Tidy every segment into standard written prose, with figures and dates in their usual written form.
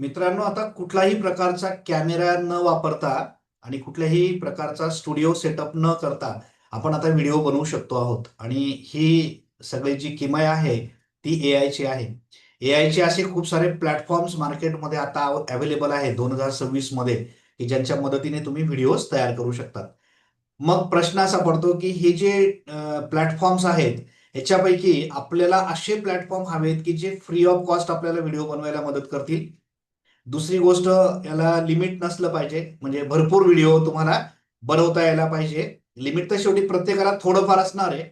मित्रांनो, आता कुठलाही प्रकारचा कॅमेरा न वापरता आणि कुठल्याही प्रकारचा स्टुडिओ सेटअप न करता आपण आता व्हिडिओ बनवू शकतो आहोत. आणि ही सगळी जी किमया आहे ती एआयची आहे. एआयचे असे खूप सारे प्लॅटफॉर्म्स मार्केटमध्ये आता अवेलेबल आहे 2026 मध्ये, की ज्यांच्या मदतीने तुम्ही व्हिडिओज तयार करू शकतात. मग प्रश्न असा पडतो, की हे जे प्लॅटफॉर्म्स आहेत, ह्याच्यापैकी आपल्याला असे प्लॅटफॉर्म हवेत, की जे फ्री ऑफ कॉस्ट आपल्याला व्हिडिओ बनवायला मदत करतील. दुसरी गोष्ट, याला लिमिट नसलं पाहिजे. म्हणजे भरपूर व्हिडिओ तुम्हाला बनवता यायला पाहिजे. लिमिट तर शेवटी प्रत्येकाला थोडंफार असणार आहे.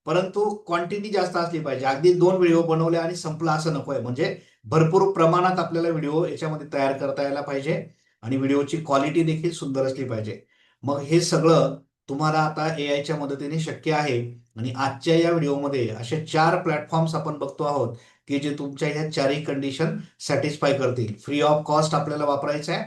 परंतु क्वांटिटी जास्त असली पाहिजे. अगदी 2 व्हिडिओ बनवले आणि संपला असं नकोय. म्हणजे भरपूर प्रमाणात आपल्याला व्हिडिओ याच्यामध्ये तयार करता यायला पाहिजे आणि व्हिडिओची क्वालिटी देखील सुंदर असली पाहिजे. मग हे सगळं तुम्हाला आता एआयच्या मदतीने शक्य आहे. आणि आजच्या या व्हिडिओमध्ये असे 4 प्लॅटफॉर्म्स आपण बघतो आहोत, की जे तुमच्या ह्या चारही कंडिशन सॅटिस्फाय करतील. फ्री ऑफ कॉस्ट आपल्याला वापरायचं आहे.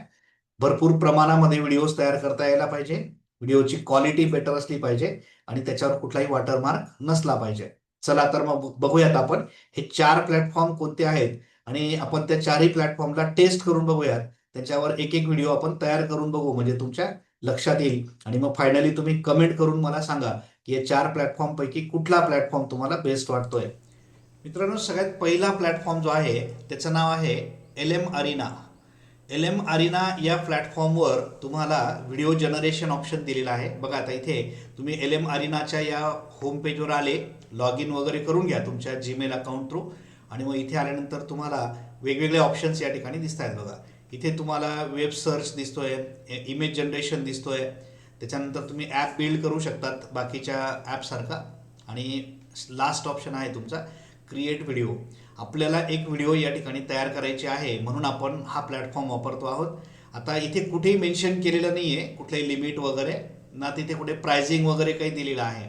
भरपूर प्रमाणामध्ये व्हिडिओज तयार करता यायला पाहिजे. व्हिडिओची क्वालिटी बेटर असली पाहिजे आणि त्याच्यावर कुठलाही वॉटरमार्क नसला पाहिजे. चला तर मग बघूयात आपण हे 4 प्लॅटफॉर्म कोणते आहेत आणि आपण त्या चारही प्लॅटफॉर्मला टेस्ट करून बघूयात. त्याच्यावर एक-एक व्हिडिओ आपण तयार करून बघू, म्हणजे तुमच्या लक्षात येईल आणि मग फायनली तुम्ही कमेंट करून मला सांगा, की या 4 प्लॅटफॉर्मपैकी कुठला प्लॅटफॉर्म तुम्हाला बेस्ट वाटतोय. मित्रांनो, सगळ्यात पहिला प्लॅटफॉर्म जो आहे त्याचं नाव आहे एल-एम अरिना. एल-एम अरिना या प्लॅटफॉर्मवर तुम्हाला व्हिडिओ जनरेशन ऑप्शन दिलेला आहे. बघा, आता इथे तुम्ही एल-एम अरिनाच्या या होम पेजवर आले, लॉग इन वगैरे करून घ्या तुमच्या जीमेल अकाउंट थ्रू. आणि मग इथे आल्यानंतर तुम्हाला वेगवेगळे ऑप्शन्स या ठिकाणी दिसत आहेत. बघा, इथे तुम्हाला वेब सर्च दिसतोय, इमेज जनरेशन दिसतोय. त्याच्यानंतर तुम्ही ॲप बिल्ड करू शकतात बाकीच्या ॲपसारखा. आणि लास्ट ऑप्शन आहे तुमचा क्रिएट व्हिडिओ. आपल्याला एक व्हिडिओ या ठिकाणी तयार करायची आहे, म्हणून आपण हा प्लॅटफॉर्म वापरतो आहोत. आता इथे कुठेही मेन्शन केलेलं नाही आहे कुठल्याही लिमिट वगैरे, ना तिथे कुठे प्राइसिंग वगैरे काही दिलेलं आहे.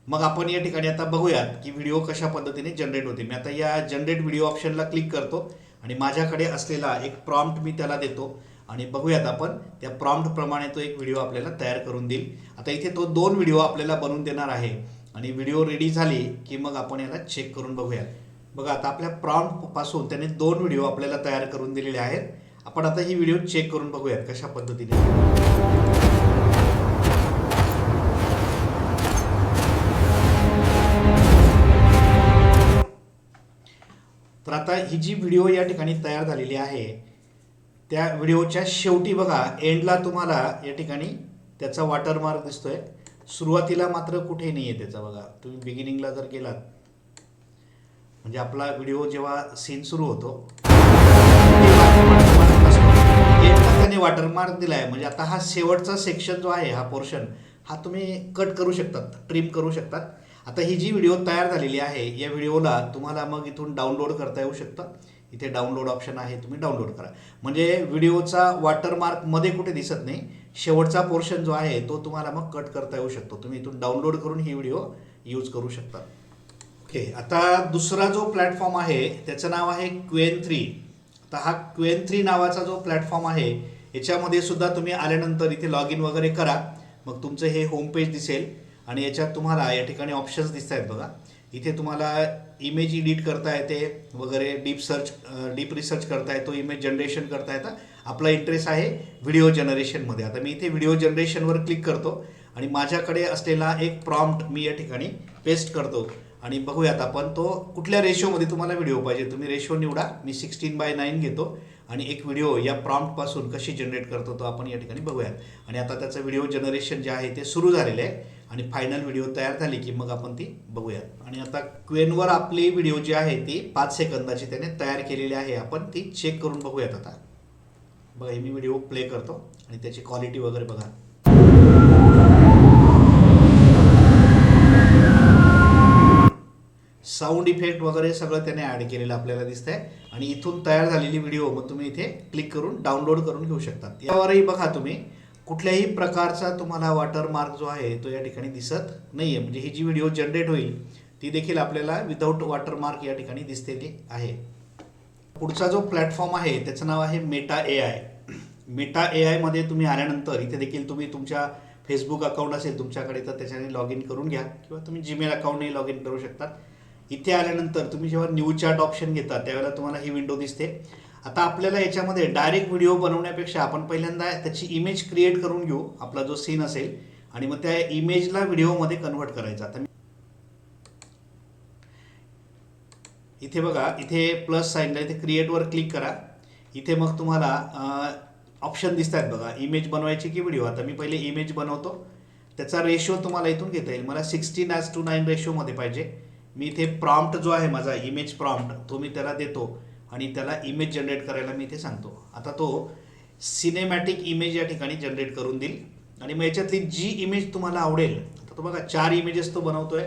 मग आपण या ठिकाणी आता बघूयात की व्हिडिओ कशा पद्धतीने जनरेट होते. मी आता या जनरेट व्हिडिओ ऑप्शनला क्लिक करतो आणि माझ्याकडे असलेला एक प्रॉम्प्ट मी त्याला देतो आणि बघूयात आपण त्या प्रॉम्प्ट प्रमाणे तो एक व्हिडिओ आपल्याला तयार करून देईल. आता इथे तो 2 व्हिडिओ आपल्याला बनवून देणार आहे आणि व्हिडिओ रेडी झाली की मग आपण याला चेक करून बघूयात. बघा, आता आपल्या प्रॉम्प्ट पासून त्याने 2 व्हिडिओ आपल्याला तयार करून दिलेले आहेत. आपण आता ही व्हिडिओ चेक करून बघूयात कशा पद्धतीने. तर आता ही जी व्हिडिओ या ठिकाणी तयार झालेली आहे, त्या व्हिडिओच्या शेवटी बघा, एंडला तुम्हाला या ठिकाणी त्याचा वॉटरमार्क दिसतोय. सुरुवातीला मात्र कुठेही नाही आहे त्याचा. बघा, तुम्ही बिगिनिंगला जर गेलात, म्हणजे आपला व्हिडिओ जेव्हा सीन सुरू होतो त्याने वॉटरमार्क दिलाय. म्हणजे आता हा शेवटचा सेक्शन जो आहे, हा पोर्शन, हा तुम्ही कट करू शकतात, ट्रिम करू शकतात. आता ही जी व्हिडिओ तयार झालेली आहे, या व्हिडिओला तुम्हाला मग इथून डाउनलोड करता येऊ शकतं. इथे डाउनलोड ऑप्शन आहे, तुम्ही डाउनलोड करा. म्हणजे व्हिडिओचा वॉटरमार्क मध्ये कुठे दिसत नाही. शेवटचा पोर्शन जो आहे तो तुम्हाला मग कट करता येऊ शकतो. तुम्ही इथून डाउनलोड करून ही व्हिडिओ यूज करू शकता. ओके, आता दुसरा जो प्लॅटफॉर्म आहे त्याचं नाव आहे क्वेन3. आता हा क्वेन3 नावाचा जो प्लॅटफॉर्म आहे, याच्यामध्ये सुद्धा तुम्ही आल्यानंतर इथे लॉग इन वगैरे करा. मग तुमचं हे होम पेज दिसेल आणि याच्यात तुम्हाला या ठिकाणी ऑप्शन्स दिसत आहेत. बघा, इथे तुम्हाला इमेज एडिट करता येते वगैरे, डीप रिसर्च करता येतो, इमेज जनरेशन करता येतं. आपला इंटरेस्ट आहे व्हिडिओ जनरेशनमध्ये. आता मी इथे व्हिडिओ जनरेशनवर क्लिक करतो आणि माझ्याकडे असलेला एक प्रॉम्प्ट मी या ठिकाणी पेस्ट करतो आणि बघूयात आपण तो कुठल्या रेशोमध्ये तुम्हाला व्हिडिओ पाहिजे. तुम्ही रेशो निवडा. मी 16:9 घेतो आणि एक व्हिडिओ या प्रॉम्प्टपासून कशी जनरेट करतो तो आपण या ठिकाणी बघूयात. आणि आता त्याचं व्हिडिओ जनरेशन जे आहे ते सुरू झालेलं आहे आणि फायनल व्हिडिओ तयार झाली की मग आपण ती बघूयात. आणि आता क्वेनवर आपली व्हिडिओ जी आहे ती 5 सेकंदाची त्याने तयार केलेली आहे. आपण ती चेक करून बघूयात. आता बघा, मी व्हिडिओ प्ले करतो आणि त्याची क्वालिटी वगैरे बघा. साऊंड इफेक्ट वगैरे सगळं त्याने ॲड केलेलं आपल्याला दिसतंय. आणि इथून तयार झालेली व्हिडिओ मग तुम्ही इथे क्लिक करून डाउनलोड करून घेऊ शकतात. यावरही बघा, तुम्ही कुठल्याही प्रकारचा तुम्हाला वॉटरमार्क जो आहे तो या ठिकाणी दिसत नाही आहे. म्हणजे ही जी व्हिडिओ जनरेट होईल ती देखील आपल्याला विदाऊट वॉटरमार्क या ठिकाणी दिसतेली आहे. पुढचा जो प्लॅटफॉर्म आहे त्याचं नाव आहे मेटा AI. मेटा AIमध्ये तुम्ही आल्यानंतर इथे देखील तुम्ही तुमच्या फेसबुक अकाउंट असेल तुमच्याकडे तर त्याच्याने लॉग इन करून घ्या किंवा तुम्ही जीमेल अकाउंटने लॉग इन करू शकतात. इथे आल्यानंतर तुम्ही जेव्हा न्यू चॅट ऑप्शन घेता त्यावेळेला तुम्हाला ही विंडो दिसते. आता आपल्याला याच्यामध्ये डायरेक्ट व्हिडिओ बनवण्यापेक्षा आपण पहिल्यांदा त्याची इमेज क्रिएट करून घेऊ, आपला जो सीन असेल, आणि मग त्या इमेजला व्हिडिओमध्ये कन्व्हर्ट करायचा. आता इथे बघा, इथे प्लस साईनला इथे क्रिएटवर क्लिक करा. इथे मग तुम्हाला ऑप्शन दिसत आहेत बघा, इमेज बनवायची की व्हिडिओ. आता मी पहिले इमेज बनवतो. त्याचा रेशो तुम्हाला इथून घेता येईल. मला 16:9 रेशोमध्ये पाहिजे. मी इथे प्रॉम्प्ट जो आहे माझा इमेज प्रॉम्प्ट, तो मी त्याला देतो आणि त्याला इमेज जनरेट करायला मी इथे सांगतो. आता तो सिनेमॅटिक इमेज या ठिकाणी जनरेट करून देईल. आणि मग याच्यातली जी इमेज तुम्हाला आवडेल, आता तो बघा 4 इमेजेस तो बनवतोय,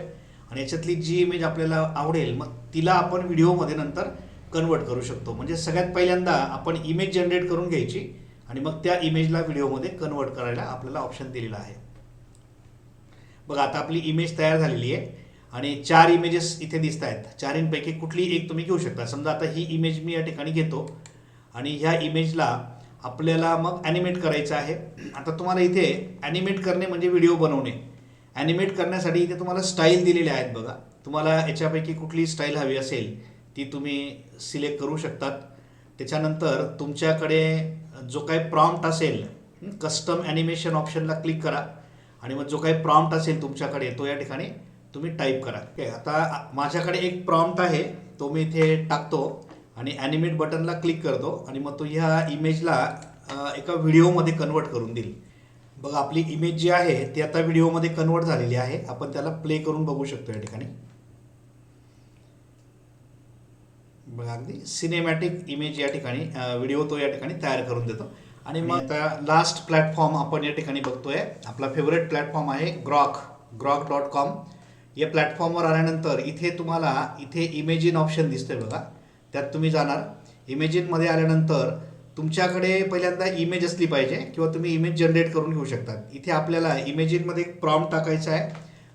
आणि याच्यातली जी इमेज आपल्याला आवडेल मग तिला आपण व्हिडिओमध्ये नंतर कन्वर्ट करू शकतो. म्हणजे सगळ्यात पहिल्यांदा आपण इमेज जनरेट करून घ्यायची आणि मग त्या इमेजला व्हिडिओमध्ये कन्वर्ट करायला आपल्याला ऑप्शन दिलेला आहे. बघा, आता आपली इमेज तयार झालेली आहे आणि 4 इमेजेस इथे दिसत आहेत. 4 कुठली एक तुम्ही घेऊ शकता. समजा आता ही इमेज मी या ठिकाणी घेतो आणि ह्या इमेजला आपल्याला मग ॲनिमेट करायचं आहे. आता तुम्हाला इथे ॲनिमेट करणे म्हणजे व्हिडिओ बनवणे. ॲनिमेट करण्यासाठी इथे तुम्हाला स्टाईल दिलेल्या आहेत बघा. तुम्हाला याच्यापैकी कुठली स्टाईल हवी असेल ती तुम्ही सिलेक्ट करू शकतात. त्याच्यानंतर तुमच्याकडे जो काही प्रॉम्प्ट असेल, कस्टम ॲनिमेशन ऑप्शनला क्लिक करा आणि मग जो काही प्रॉम्प्ट असेल तुमच्याकडे तो या ठिकाणी तुम्ही टाईप करा. ओके, आता माझ्याकडे एक प्रॉम्प्ट आहे, तो मी इथे टाकतो आणि ॲनिमेट बटनला क्लिक करतो आणि मग तो ह्या इमेजला एका व्हिडिओमध्ये कन्वर्ट करून देईल. बघा, आपली इमेज जी आहे ती आता व्हिडिओमध्ये कन्वर्ट झालेली आहे. आपण त्याला प्ले करून बघू शकतो या ठिकाणी. बघा, अगदी सिनेमॅटिक इमेज या ठिकाणी व्हिडिओ तो या ठिकाणी तयार करून देतो. आणि मग आता लास्ट प्लॅटफॉर्म आपण या ठिकाणी बघतोय, आपला फेवरेट प्लॅटफॉर्म आहे grok.com. या प्लॅटफॉर्मवर आल्यानंतर इथे तुम्हाला इथे इमेजिन ऑप्शन दिसतोय बघा, त्यात तुम्ही जाणार. इमेजिनमध्ये आल्यानंतर तुमच्याकडे पहिल्यांदा इमेज असली पाहिजे किंवा तुम्ही इमेज जनरेट करून घेऊ शकता. इथे आपल्याला इमेजिनमध्ये एक प्रॉम्प्ट टाकायचा आहे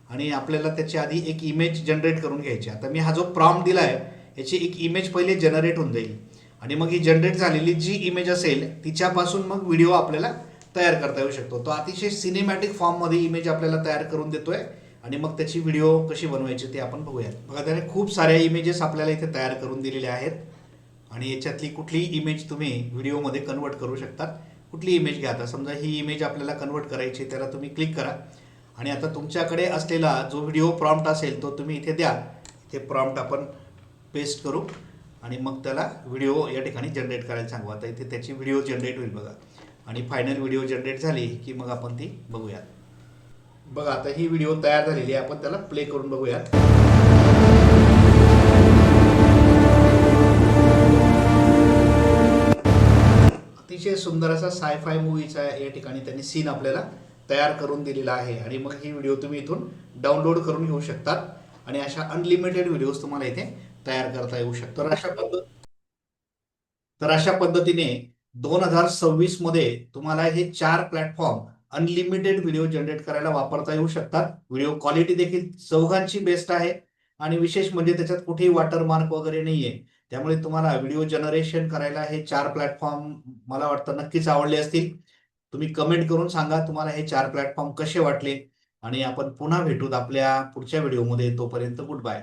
आणि आपल्याला त्याच्या आधी एक इमेज जनरेट करून घ्यायची. आता मी हा जो प्रॉम्प्ट दिला आहे याची एक इमेज पहिले जनरेट होऊन जाईल आणि मग ही जनरेट झालेली जी इमेज असेल तिच्यापासून मग व्हिडिओ आपल्याला तयार करता येऊ शकतो. तो अतिशय सिनेमॅटिक फॉर्ममध्ये इमेज आपल्याला तयार करून देतोय आणि मग त्याची व्हिडिओ कशी बनवायची ते आपण बघूयात. बघा, त्याने खूप साऱ्या इमेजेस आपल्याला इथे तयार करून दिलेल्या आहेत आणि याच्यातली कुठलीही इमेज तुम्ही व्हिडिओमध्ये कन्वर्ट करू शकतात. कुठली इमेज घ्या. आता समजा ही इमेज आपल्याला कन्वर्ट करायची, त्याला तुम्ही क्लिक करा आणि आता तुमच्याकडे असलेला जो व्हिडिओ प्रॉम्प्ट असेल तो तुम्ही इथे द्या. इथे प्रॉम्प्ट आपण पेस्ट करू आणि मग त्याला व्हिडिओ या ठिकाणी जनरेट करायला सांगू. आता इथे त्याची व्हिडिओ जनरेट होईल बघा आणि फायनल व्हिडिओ जनरेट झाली की मग आपण ती बघूयात. बघा, आता ही व्हिडिओ तयार झालेली आहे. आपण त्याला प्ले करून बघूयात. अतिशय सुंदर असा सायफाय मूवीचा या ठिकाणी त्यांनी सीन आपल्याला तयार करून दिलेला आहे आणि मग ही व्हिडिओ तुम्ही इथून डाउनलोड करून घेऊ शकतात आणि अशा अनलिमिटेड व्हिडिओज तुम्हाला इथे तयार करता येऊ शकतो. तर अशा पद्धतीने 2026 मध्ये तुम्हाला हे 4 प्लॅटफॉर्म अनलिमिटेड व्हिडिओ जनरेट करायला वापरता येऊ शकतात. व्हिडिओ क्वालिटी देखील चौघांची बेस्ट आहे आणि विशेष म्हणजे त्याच्यात कुठेही वॉटरमार्क वगैरे नाहीये. त्यामुळे तुम्हाला व्हिडिओ जनरेशन करायला हे 4 प्लॅटफॉर्म मला वाटतं नक्कीच आवडले असतील. तुम्ही कमेंट करून सांगा तुम्हाला हे 4 प्लॅटफॉर्म कसे वाटले आणि आपण पुन्हा भेटूत आपल्या पुढच्या व्हिडिओमध्ये. तोपर्यंत गुड बाय.